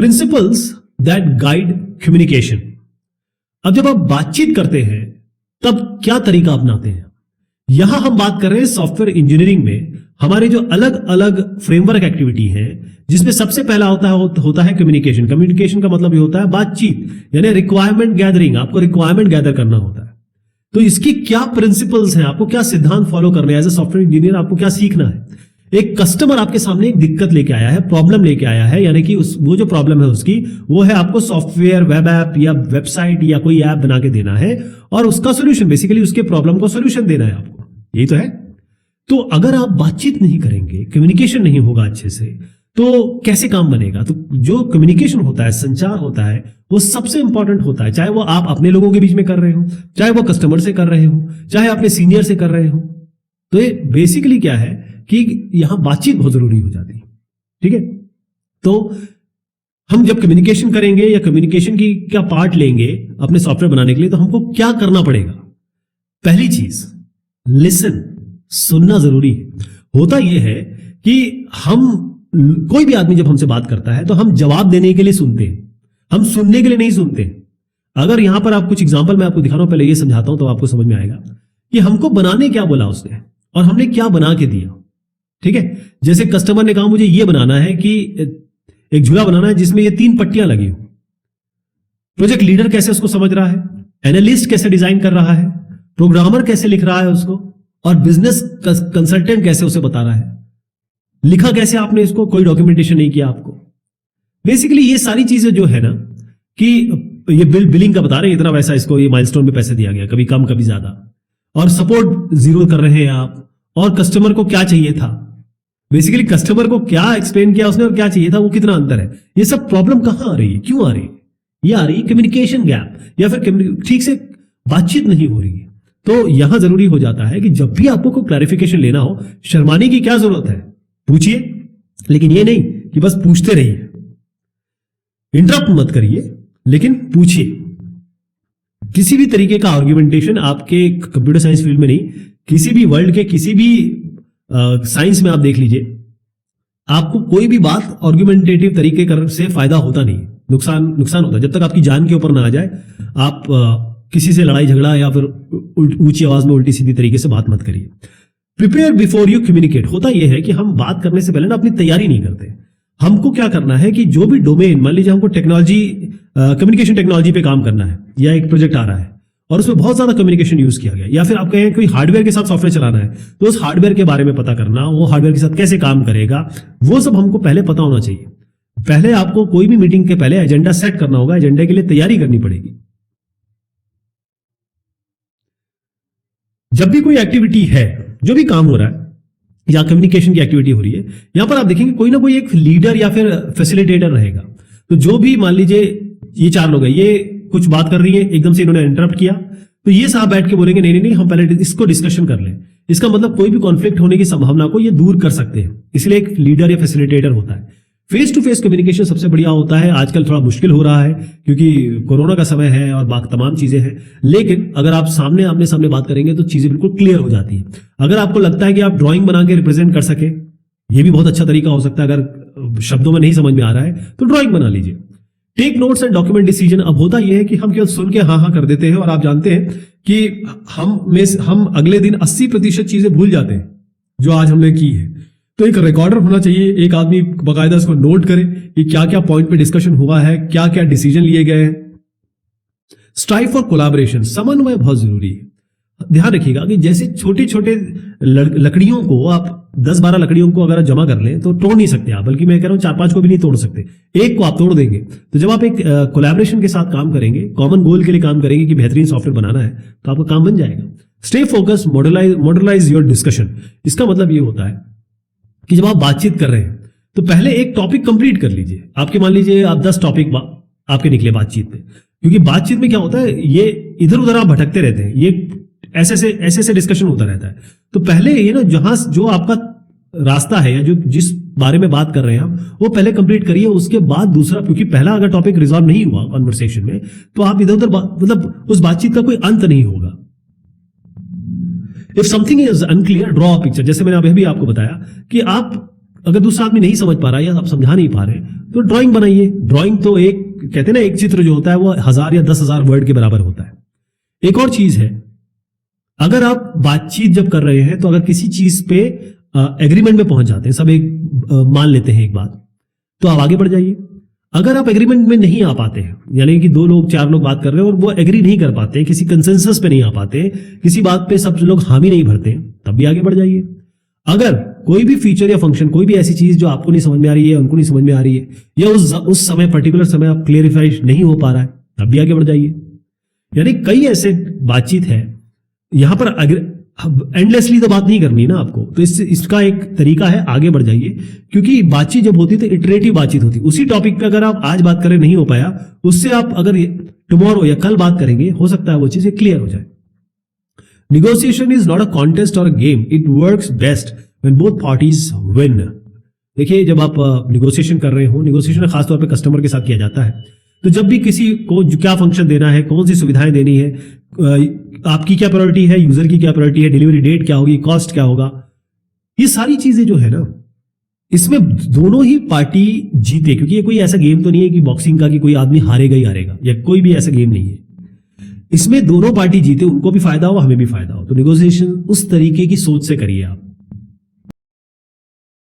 Principles that guide communication. अब जब आप बातचीत करते हैं तब क्या तरीका अपनाते हैं? यहां हम बात कर रहे हैं सॉफ्टवेयर इंजीनियरिंग में हमारे जो अलग अलग फ्रेमवर्क एक्टिविटी है, जिसमें सबसे पहला होता है कम्युनिकेशन। कम्युनिकेशन का मतलब ये होता है बातचीत, यानी रिक्वायरमेंट गैदरिंग। आपको रिक्वायरमेंट गैदर करना होता है। तो इसकी क्या प्रिंसिपल्स हैं, आपको क्या सिद्धांत फॉलो करने हैं एज ए सॉफ्टवेयर इंजीनियर, आपको क्या सीखना है? एक कस्टमर आपके सामने एक दिक्कत लेके आया है, प्रॉब्लम लेके आया है, यानी कि वो जो प्रॉब्लम है उसकी वो है आपको सॉफ्टवेयर, वेब ऐप या वेबसाइट या कोई ऐप बना के देना है और उसका सोल्यूशन, बेसिकली उसके प्रॉब्लम को सोल्यूशन देना है आपको। यही तो है। तो अगर आप बातचीत नहीं करेंगे, कम्युनिकेशन नहीं होगा अच्छे से, तो कैसे काम बनेगा? तो जो कम्युनिकेशन होता है, संचार होता है, वो सबसे इंपॉर्टेंट होता है। चाहे वो आप अपने लोगों के बीच में कर रहे हो, चाहे वो कस्टमर से कर रहे हो, चाहे अपने सीनियर से कर रहे हो। तो ये बेसिकली क्या है कि यहां बातचीत बहुत जरूरी हो जाती है। ठीक है, तो हम जब कम्युनिकेशन करेंगे या कम्युनिकेशन की क्या पार्ट लेंगे अपने सॉफ्टवेयर बनाने के लिए, तो हमको क्या करना पड़ेगा? पहली चीज, लिसन, सुनना जरूरी है। होता यह है कि कोई भी आदमी जब हमसे बात करता है तो हम जवाब देने के लिए सुनते हैं, हम सुनने के लिए नहीं सुनते। अगर यहां पर आप कुछ एग्जांपल मैं आपको दिखा रहा हूं, पहले ये समझाता हूं तो आपको समझ में आएगा कि हमको बनाने क्या बोला उसने और हमने क्या बना के दिया। ठीक है, जैसे कस्टमर ने कहा मुझे ये बनाना है कि एक झूला बनाना है जिसमें ये 3 पट्टियां लगी हो। प्रोजेक्ट लीडर कैसे उसको समझ रहा है, एनालिस्ट कैसे डिजाइन कर रहा है, प्रोग्रामर कैसे लिख रहा है उसको, और बिजनेस कंसल्टेंट कैसे उसे बता रहा है। लिखा कैसे आपने इसको, कोई डॉक्यूमेंटेशन नहीं किया आपको। बेसिकली ये सारी चीजें जो है ना कि ये बिलिंग का बता रहे हैं, इतना पैसा इसको ये माइलस्टोन में पैसे दिया गया, कभी कम कभी ज्यादा, और सपोर्ट 0 कर रहे हैं आप। और कस्टमर को क्या चाहिए था, बेसिकली कस्टमर को क्या एक्सप्लेन किया उसने और क्या चाहिए था, वो कितना अंतर है। ये सब प्रॉब्लम कहां आ रही है, क्यों आ रही है? ये आ रही है कम्युनिकेशन गैप, या फिर ठीक से बातचीत नहीं हो रही है। तो यहां जरूरी हो जाता है कि जब भी आपको कोई क्लैरिफिकेशन लेना हो, शर्माने की क्या जरूरत है, पूछिए। लेकिन ये नहीं कि बस पूछते रहिए, इंटरप्ट मत करिए, लेकिन पूछिए। किसी भी तरीके का आर्गुमेंटेशन आपके कंप्यूटर साइंस फील्ड में नहीं, किसी भी वर्ल्ड के किसी भी साइंस में आप देख लीजिए, आपको कोई भी बात आर्गुमेंटेटिव तरीके से फायदा होता नहीं, नुकसान होता है। जब तक आपकी जान के ऊपर ना आ जाए, आप किसी से लड़ाई झगड़ा या फिर ऊंची आवाज में उल्टी सीधी तरीके से बात मत करिए। Prepare before you communicate. होता यह है कि हम बात करने से पहले ना अपनी तैयारी नहीं करते। हमको क्या करना है कि जो भी डोमेन, मान लीजिए हमको टेक्नोलॉजी, कम्युनिकेशन टेक्नोलॉजी पे काम करना है, या एक प्रोजेक्ट आ रहा है और उसमें बहुत ज्यादा कम्युनिकेशन यूज किया गया, या फिर आप कहें कोई हार्डवेयर के साथ सॉफ्टवेयर चलाना है, तो उस हार्डवेयर के बारे में पता करना, वो हार्डवेयर के साथ कैसे काम करेगा, वो सब हमको पहले पता होना चाहिए। पहले आपको कोई भी मीटिंग के पहले एजेंडा सेट करना होगा, एजेंडे के लिए तैयारी करनी पड़ेगी। जब भी कोई एक्टिविटी है, जो भी काम हो रहा है या कम्युनिकेशन की एक्टिविटी हो रही है, यहां पर आप देखेंगे कोई ना कोई एक लीडर या फिर फैसिलिटेटर रहेगा। तो जो भी, मान लीजिए ये 4 लोग हैं, ये कुछ बात कर रही है, एकदम से इन्होंने इंटरप्ट किया, तो ये साहब बैठ के बोलेंगे नहीं नहीं नहीं, हम पहले इसको डिस्कशन कर लें। इसका मतलब कोई भी कॉन्फ्लिक्ट होने की संभावना को ये दूर कर सकते हैं, इसलिए एक लीडर या फैसिलिटेटर होता है। फेस टू फेस कम्युनिकेशन सबसे बढ़िया होता है। आजकल थोड़ा मुश्किल हो रहा है क्योंकि कोरोना का समय है और तमाम चीजें हैं, लेकिन अगर आप आमने सामने बात करेंगे तो चीजें बिल्कुल क्लियर हो जाती है। अगर आपको लगता है कि आप ड्राइंग बना के रिप्रेजेंट कर सके, ये भी बहुत अच्छा तरीका हो सकता है। अगर शब्दों में नहीं समझ में आ रहा है तो ड्राइंग बना लीजिए। Take notes and document decision. अब होता यह है कि हम केवल सुन के हाँ कर देते हैं, और आप जानते हैं कि हम अगले दिन 80% चीजें भूल जाते हैं जो आज हमने की है। तो एक रिकॉर्डर होना चाहिए, एक आदमी बाकायदा इसको नोट करे कि क्या क्या पॉइंट पे डिस्कशन हुआ है, क्या क्या डिसीजन लिए गए हैं। स्ट्राइव फॉर कोलैबोरेशन, समन्वय बहुत जरूरी है। ध्यान रखिएगा कि जैसे छोटे छोटे लकड़ियों को आप 10-12 लकड़ियों को अगर जमा कर लें तो तोड़ नहीं सकते आप, बल्कि मैं कह रहा हूं 4-5 को भी नहीं तोड़ सकते, एक को आप तोड़ देंगे। तो जब आप एक कोलैबोरेशन के साथ काम करेंगे, कॉमन गोल के लिए काम करेंगे कि बेहतरीन सॉफ्टवेयर बनाना है, तो आपका काम बन जाएगा। Stay focus, modalise your discussion. इसका मतलब ये होता है कि जब आप बातचीत कर रहे हैं तो पहले एक टॉपिक कंप्लीट कर लीजिए। आपके मान लीजिए आप 10 टॉपिक आपके निकले बातचीत में, क्योंकि बातचीत में क्या होता है, ये इधर उधर आप भटकते रहते हैं, ये ऐसे डिस्कशन होता रहता है। तो पहले ये ना, जहां जो आपका रास्ता है या जो जिस बारे में बात कर रहे हैं आप, वो पहले कंप्लीट करिए, उसके बाद दूसरा, क्योंकि पहला अगर टॉपिक रिजॉल्व नहीं हुआ कॉन्वर्सेशन में, तो आप इधर उधर मतलब उस बातचीत का कोई अंत नहीं होगा। If something is unclear, draw a picture. जैसे मैंने अभी आपको बताया कि आप अगर दूसरा आदमी नहीं समझ पा रहा है या आप समझा नहीं पा रहे, तो ड्राइंग बनाइए। ड्राइंग तो एक कहते हैं ना, एक चित्र जो होता है वो 1000 या 10,000 वर्ड के बराबर होता है। एक और चीज है, अगर आप बातचीत जब कर रहे हैं तो अगर किसी चीज पे एग्रीमेंट में पहुंच जाते हैं, सब एक मान लेते हैं एक बात, तो आप आगे बढ़ जाइए। अगर आप एग्रीमेंट में नहीं आ पाते हैं, यानी कि 2 लोग 4 लोग बात कर रहे हैं और वो एग्री नहीं कर पाते, किसी कंसेंसस पे नहीं आ पाते, किसी बात पे सब लोग हामी नहीं भरते, तब भी आगे बढ़ जाइए। अगर कोई भी फीचर या फंक्शन, कोई भी ऐसी चीज जो आपको नहीं समझ में आ रही है, उनको नहीं समझ में आ रही है, या उस समय पर्टिकुलर समय आप क्लियरिफाई नहीं हो पा रहा है, तब भी आगे बढ़ जाइए। यानी कई ऐसे बातचीत है, यहां पर एंडलेसली तो बात नहीं करनी ना आपको, तो इसका एक तरीका है, आगे बढ़ जाइए। क्योंकि बातचीत जब होती है तो इटरेटिव बातचीत होती है। उसी टॉपिक पे अगर आप आज बात करें नहीं हो पाया, उससे आप अगर टुमारो या कल बात करेंगे, हो सकता है वो चीजें क्लियर हो जाए। Negotiation is not a contest or a game. It works best when both parties win. देखिए, जब आप निगोशिएशन कर रहे हो, निगोशिएशन खासतौर पे कस्टमर के साथ किया जाता है, तो जब भी किसी को क्या फंक्शन देना है, कौन सी सुविधाएं देनी है, आपकी क्या प्रायोरिटी है, यूजर की क्या प्रायोरिटी है, डिलीवरी डेट क्या होगी, कॉस्ट क्या होगा, ये सारी चीजें जो है ना, इसमें दोनों ही पार्टी जीते। क्योंकि ये कोई ऐसा गेम तो नहीं है कि बॉक्सिंग का कि कोई आदमी हारेगा ही हारेगा, या कोई भी ऐसा गेम नहीं है। इसमें दोनों पार्टी जीते, उनको भी फायदा हो, हमें भी फायदा हो। तो निगोशिएशन उस तरीके की सोच से करिए आप।